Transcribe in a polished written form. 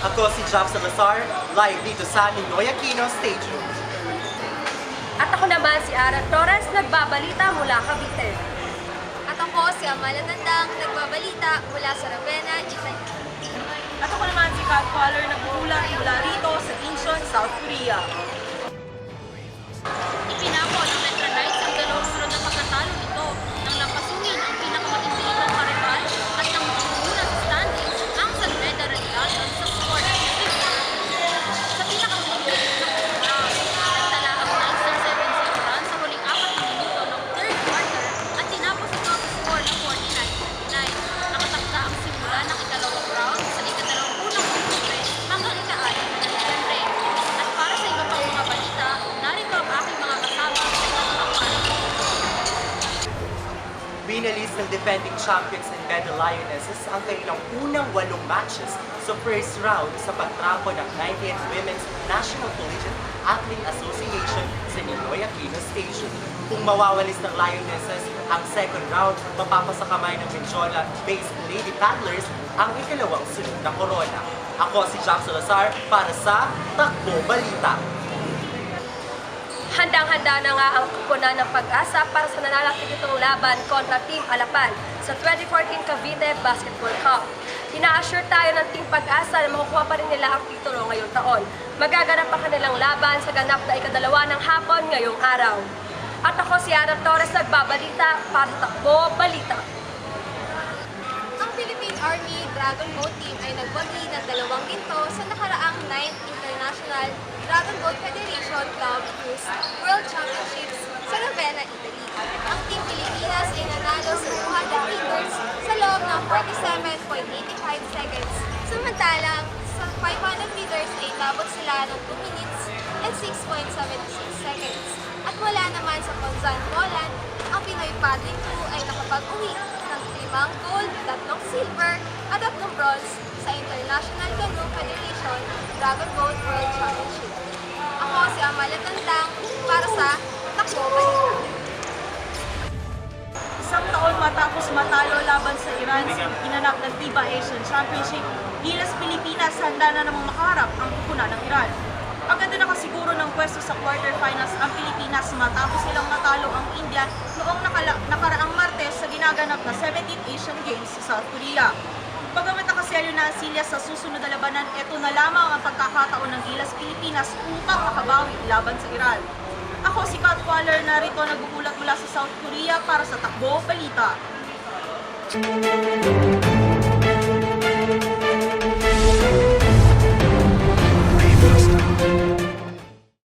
Ako si Jav Salazar, live dito sa Ninoy Aquino Stadium. At ako naman si Ara Torres, nagbabalita mula Cavite. At ako si Amalia Nandang, nagbabalita mula sa Ravenna, Italy. At ako naman si Kat Faller, nagbubulat mula rito sa Incheon, South Korea. Ipinako ng Metro Knights ang dalawang sunod na pagkatalo nito nang napasungin ang pinakamatinding itong karibal at nang makukunan sa standings ang San Beda Red Lions sa score ng 50. Sa pinakamatinding na round, nagtala ang Knights ng 7-0 runs sa huling 4 na minuto ng third quarter at tinapos ito ang score ng 49-59. Nakatakda ang simula ng ikalawang round sa ika-21 Oktubre hanggang ika-6 na Disyembre. At para sa iba pang mga balita, narito ang aking mga kasama sa ikalawang panig. Winalis ng defending champions ng Beda Lionesses ang kanilang unang 8 matches sa first round sa pagtrapo ng 90th Women's National Collegiate Athlete Association sa Ninoy Aquino Stadium. Kung mawawalis ng Lionesses ang second round, mapapasakamay ng Menjola-based Lady Paddlers ang ikalawang sunod na korona. Ako si Jav Salazar para sa Takbo Balita. Handang-handa na nga ang kupunan ng Pag-asa para sa nanalatig itong laban kontra Team Alapan sa 2014 Cavite Basketball Cup. Ina-assure tayo ng Team Pag-asa na makukuha pa rin nila ang titulo ngayong taon. Magaganap ang kanilang laban sa ganap na ika-2 ng hapon ngayong araw. At ako si Ara Torres, nagbabalita para sa Takbo Balita. Ang Philippine Army Dragon Boat Team ay nagbagi ng 2 ginto sa nakaraang 9th International Dragon Boat Federation Club Cruise World Championships sa Ravenna, Italy. Ang Team Pilipinas ay nanalo sa 200 meters sa loob ng 47.85 seconds. Samantalang sa 500 meters ay labot sila ng 2 minutes and 6.76 seconds. At mula naman sa Ponzan, Poland, ang Pinoy Paddling Crew ay nakapag-uwi ng 5 gold, 3 silver at 3 bronze sa International Canoe Federation Dragon Boat World Championship. Ako si Amalia Nandang para sa Takbo Balita. Isang taon matapos matalo laban sa Iran sa ginanap ng FIBA Asian Championship, Gilas Pilipinas handa na namang makaharap ang kupunan ng Iran. Agad na nakasiguro ng pwesto sa quarterfinals ang Pilipinas matapos silang natalo ang India noong nakaraang Martes sa ginaganap na 17th Asian Games sa South Korea. Bagamat nakaselyo na ang Silya sa susunod na labanan, ito na lamang ang pagkakataon ng Gilas Pilipinas upang makabawi laban sa Iran. Ako si Kat Faller, narito nagbubulat mula sa South Korea para sa Takbo Balita.